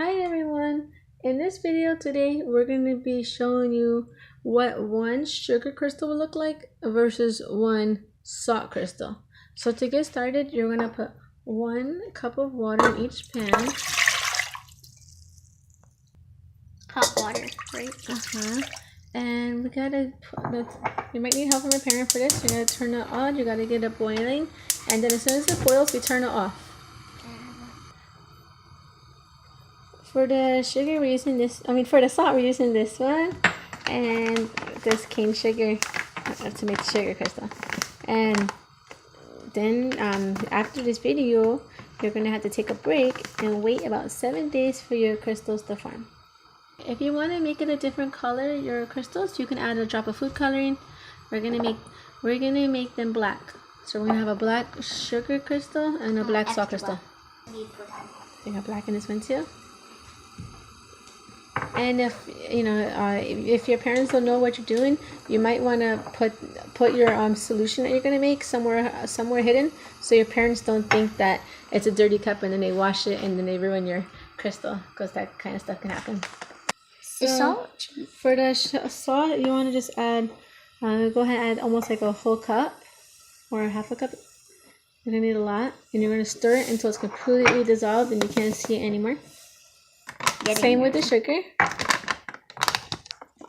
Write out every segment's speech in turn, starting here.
Hi everyone! In this video today, we're going to be showing you what one sugar crystal will look like versus one salt crystal. So to get started, you're going to put 1 cup of water in each pan. Hot water, right? And we gotta you might need help from your parent for this. You gotta turn it on, you gotta get it boiling, and then as soon as it boils, we turn it off. For the sugar, we're using this, for the salt, we're using this one, and this cane sugar to make the sugar crystal. And then after this video, you're gonna have to take a break and wait about 7 days for your crystals to form. If you want to make it a different color, your crystals, you can add a drop of food coloring. We're gonna make them black. So we're gonna have a black sugar crystal and a black salt crystal. You got black in this one too. And if your parents don't know what you're doing, you might want to put your solution that you're gonna make somewhere hidden, so your parents don't think that it's a dirty cup and then they wash it and then they ruin your crystal, because that kind of stuff can happen. So salt? For the salt, you want to just add, go ahead and add almost like a whole cup or half a cup. You're gonna need a lot, and you're gonna stir it until it's completely dissolved and you can't see it anymore. Same with the sugar.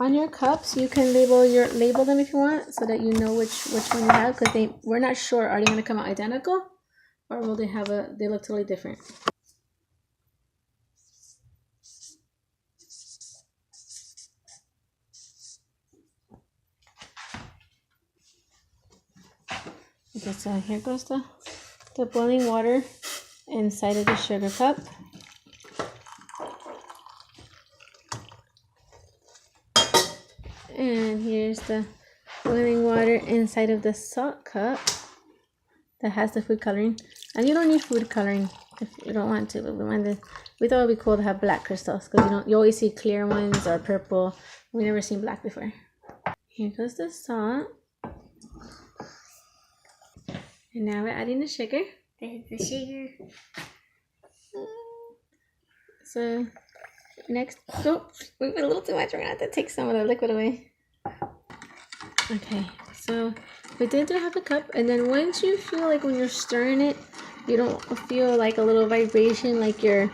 On your cups, you can label them if you want, so that you know which one you have, because we're not sure, are they going to come out identical or will they look totally different. Okay, so here goes the boiling water inside of the sugar cup. And here's the boiling water inside of the salt cup that has the food coloring. And you don't need food coloring if you don't want to, but we thought it would be cool to have black crystals, because you always see clear ones or purple. We never seen black before. Here goes the salt. And now we're adding the sugar. This is the sugar. So next, we put a little too much. We're gonna have to take some of the liquid away. Okay, so we did do half a cup, and then once you feel like when you're stirring it, you don't feel like a little vibration, like your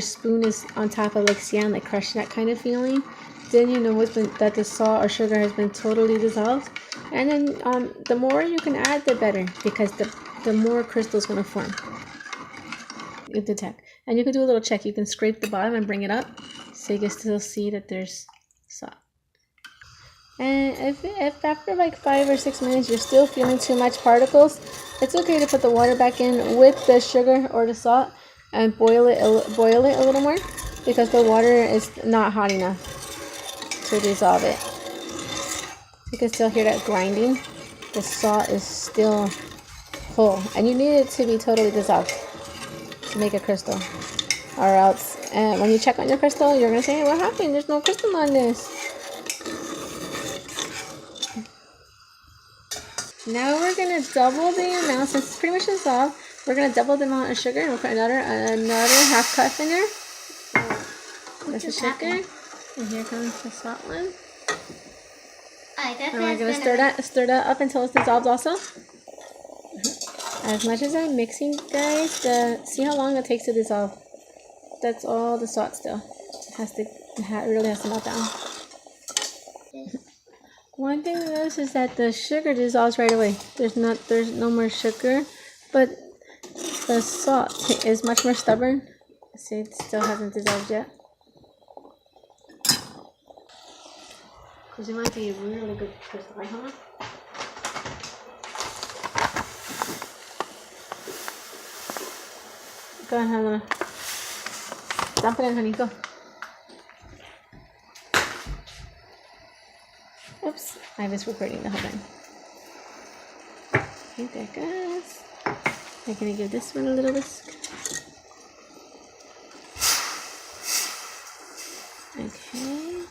spoon is on top of like sand, like crushing, that kind of feeling, then you know that the salt or sugar has been totally dissolved. And then the more you can add, the better, because the more crystal is gonna form. You detect, and you can do a little check. You can scrape the bottom and bring it up, so you can still see that there's salt. And if after like 5 or 6 minutes you're still feeling too much particles, it's okay to put the water back in with the sugar or the salt and boil it a little more, because the water is not hot enough to dissolve it. You can still hear that grinding. The salt is still whole, and you need it to be totally dissolved to make a crystal, or else when you check on your crystal, you're gonna say, hey, what happened? There's no crystal on this. Now we're gonna double the amount, since it's pretty much dissolved. We're gonna double the amount of sugar, and we'll put another half cup in there. That's the sugar, and here comes the salt one. And we're gonna stir that up until it's dissolved also. As much as I'm mixing, guys, see how long it takes to dissolve. That's all the salt still. It really has to melt down. One thing to notice is that the sugar dissolves right away. There's no more sugar, but the salt is much more stubborn. See, it still hasn't dissolved yet. Because you want to be a really good crystal, right, Hannah? Go ahead, Hannah. Dump it in, honey. Go. Oops, I was recording the whole time. Okay, there it goes. I'm gonna give this one a little whisk. Okay.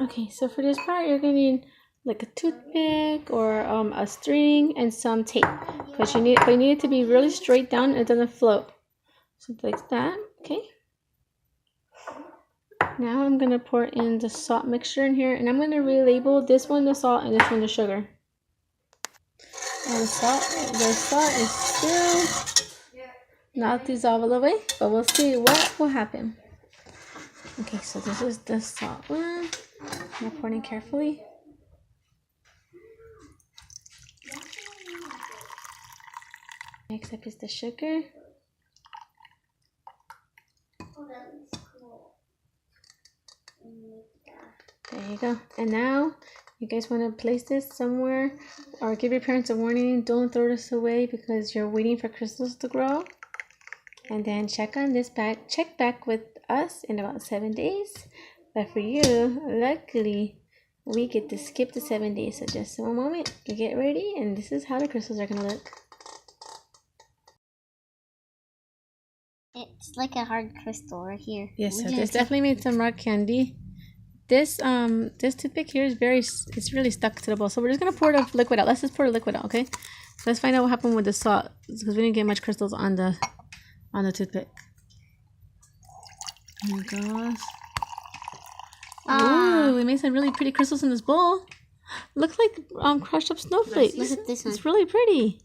Okay, so for this part, you're gonna need like a toothpick or a string and some tape. But you need it to be really straight down and it doesn't float. So like that, okay. Now I'm gonna pour in the salt mixture in here, and I'm gonna relabel this one the salt and this one the sugar. And the salt is still not dissolved all the way, but we'll see what will happen. Okay, so this is the salt one. I'm pouring carefully. Next up is the sugar. There you go. And now you guys want to place this somewhere or give your parents a warning. Don't throw this away because you're waiting for crystals to grow. And then check on this back. Check back with us in about 7 days. But for you, luckily, we get to skip the 7 days. So just one moment, you get ready, and this is how the crystals are going to look. It's like a hard crystal right here. Yes, so this definitely made some rock candy. This toothpick here is it's really stuck to the bowl. So we're just gonna pour the liquid out. Let's just pour the liquid out, okay? Let's find out what happened with the salt because we didn't get much crystals on the toothpick. Oh my gosh. Ooh, we made some really pretty crystals in this bowl. Looks like crushed up snowflakes. Look at this one. It's really pretty.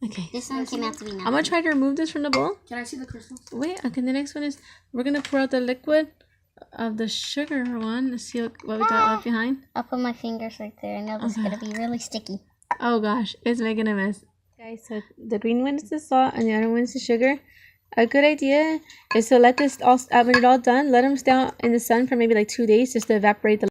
Okay. This one came out to be nice. I'm gonna try to remove this from the bowl. Can I see the crystals? Wait, okay, the next one is we're gonna pour out the liquid of the sugar one. Let's see what we got left behind. I'll put my fingers right there. I know this is gonna be really sticky. Oh gosh, it's making a mess. Guys, so the green one is the salt and the other one is the sugar. A good idea is to let this when it's all done, let them stay out in the sun for maybe like 2 days just to evaporate the